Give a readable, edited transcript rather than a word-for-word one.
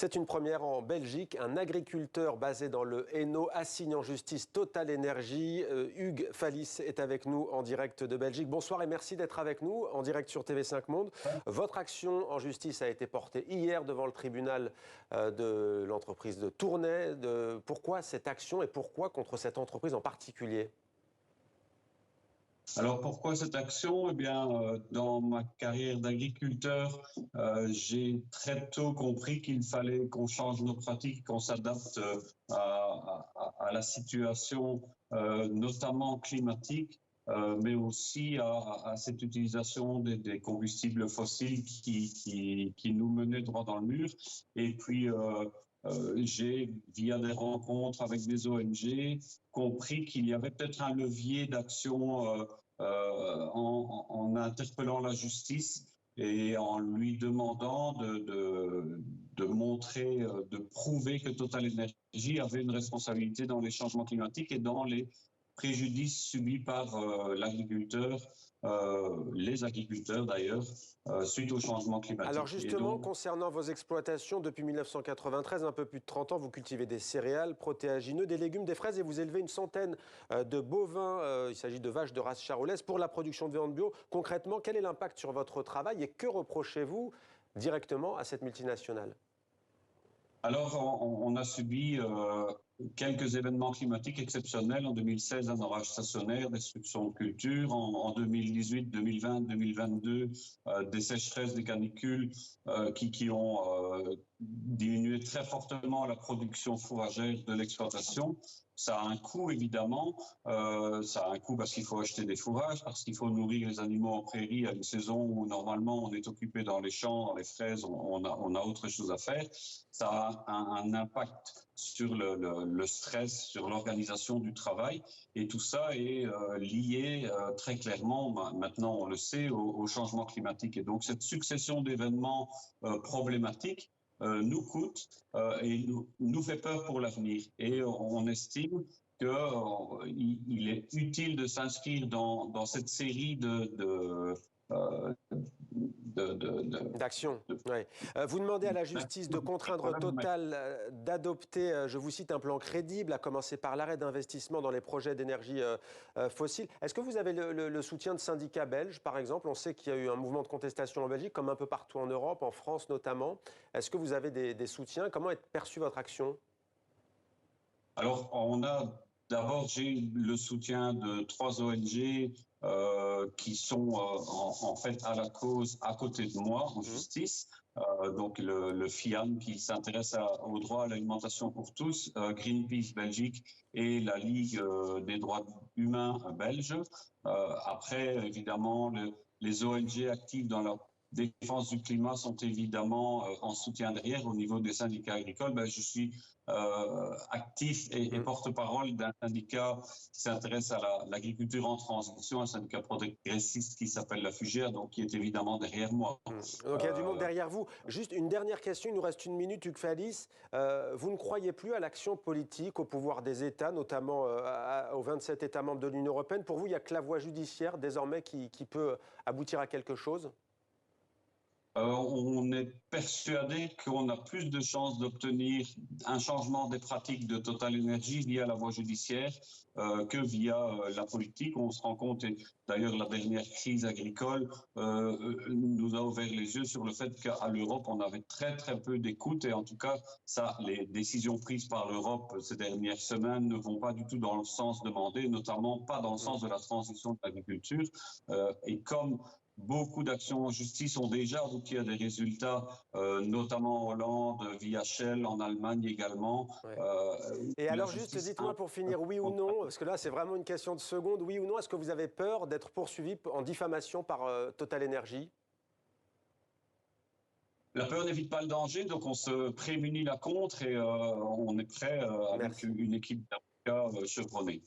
C'est une première en Belgique. Un agriculteur basé dans le Hainaut assigne en justice Total Energy. Hugues Fallis est avec nous en direct de Belgique. Bonsoir et merci d'être avec nous en direct sur TV5 Monde. Votre action en justice a été portée hier devant le tribunal de l'entreprise de Tournai. Pourquoi cette action et pourquoi contre cette entreprise en particulier ? Alors pourquoi cette action? Eh bien, dans ma carrière d'agriculteur, j'ai très tôt compris qu'il fallait qu'on change nos pratiques, qu'on s'adapte à la situation, notamment climatique, mais aussi à cette utilisation des combustibles fossiles qui nous menait droit dans le mur. Et puis, j'ai, via des rencontres avec des ONG, compris qu'il y avait peut-être un levier d'action en interpellant la justice et en lui demandant de montrer, de prouver que Total Energy avait une responsabilité dans les changements climatiques et dans les préjudices subis par l'agriculteur, les agriculteurs d'ailleurs, suite au changement climatique. Alors justement, concernant vos exploitations, depuis 1993, un peu plus de 30 ans, vous cultivez des céréales, protéagineux, des légumes, des fraises et vous élevez une centaine de bovins, il s'agit de vaches de race charolaise, pour la production de viande bio. Concrètement, quel est l'impact sur votre travail et que reprochez-vous directement à cette multinationale ? Alors, on a subi quelques événements climatiques exceptionnels. En 2016, un orage stationnaire, destruction de culture. En 2018, 2020, 2022, des sécheresses, des canicules qui ont diminué très fortement la production fourragère de l'exploitation. Ça a un coût, évidemment. Ça a un coût parce qu'il faut acheter des fourrages, parce qu'il faut nourrir les animaux en prairie à une saison où, normalement, on est occupé dans les champs, dans les fraises, on a autre chose à faire. Ça a un impact sur le stress, sur l'organisation du travail. Et tout ça est lié très clairement, maintenant on le sait, au changement climatique. Et donc cette succession d'événements problématiques nous coûte et nous fait peur pour l'avenir. Et on estime qu'il est utile de s'inscrire dans cette série d'actions. Ouais. Vous demandez à la justice de contraindre Total d'adopter, je vous cite, un plan crédible, à commencer par l'arrêt d'investissement dans les projets d'énergie fossile. Est-ce que vous avez le soutien de syndicats belges, par exemple? On sait qu'il y a eu un mouvement de contestation en Belgique, comme un peu partout en Europe, en France notamment. Est-ce que vous avez des soutiens? Comment est perçue votre action? Alors, d'abord, j'ai le soutien de 3 ONG qui sont en fait à la cause à côté de moi en justice. Donc le FIAN qui s'intéresse au droit à l'alimentation pour tous, Greenpeace Belgique et la Ligue des droits humains belge. Après, évidemment, les ONG actives dans la défense du climat sont évidemment en soutien derrière. Au niveau des syndicats agricoles, je suis actif et porte-parole d'un syndicat qui s'intéresse à l'agriculture en transition, un syndicat progressiste qui s'appelle la FUGER, donc qui est évidemment derrière moi. Donc il y a du monde derrière vous. Juste une dernière question, il nous reste une minute, Hugues Fallis. Vous ne croyez plus à l'action politique, au pouvoir des États, notamment aux 27 États membres de l'Union européenne. Pour vous, il n'y a que la voie judiciaire désormais qui peut aboutir à quelque chose ? On est persuadé qu'on a plus de chances d'obtenir un changement des pratiques de Total Energy via la voie judiciaire que via la politique. On se rend compte, et d'ailleurs la dernière crise agricole nous a ouvert les yeux sur le fait qu'à l'Europe, on avait très très peu d'écoute et en tout cas, les décisions prises par l'Europe ces dernières semaines ne vont pas du tout dans le sens demandé, notamment pas dans le sens de la transition de l'agriculture. Et comme beaucoup d'actions en justice ont déjà abouti à des résultats, notamment en Hollande, via Shell, en Allemagne également. Ouais. Et alors juste, dites-moi pour finir, oui ou non, parce que là c'est vraiment une question de seconde, oui ou non, est-ce que vous avez peur d'être poursuivi en diffamation par Total Energy ? La peur n'évite pas le danger, donc on se prémunit la contre et on est prêt avec une équipe d'avocats chevronnés.